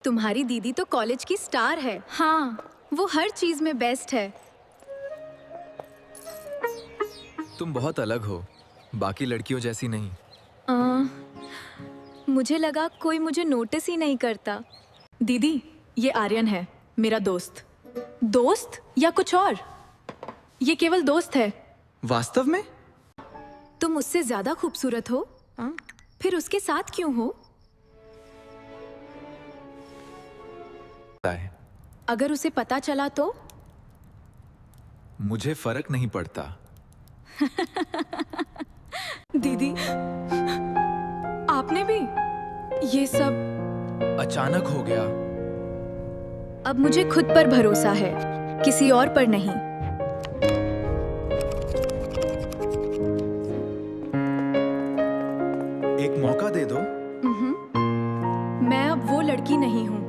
तुम्हारी दीदी तो कॉलेज की स्टार है। हाँ, वो हर चीज में बेस्ट है। तुम बहुत अलग हो, बाकी लड़कियों जैसी नहीं। मुझे लगा कोई मुझे नोटिस ही नहीं करता। दीदी, ये आर्यन है, मेरा दोस्त। दोस्त या कुछ और? ये केवल दोस्त है। वास्तव में? तुम उससे ज्यादा खूबसूरत हो, फिर उसके साथ क्यों हो? अगर उसे पता चला तो? मुझे फर्क नहीं पड़ता। दीदी, आपने भी ये सब अचानक हो गया। अब मुझे खुद पर भरोसा है, किसी और पर नहीं। एक मौका दे दो। मैं अब वो लड़की नहीं हूँ।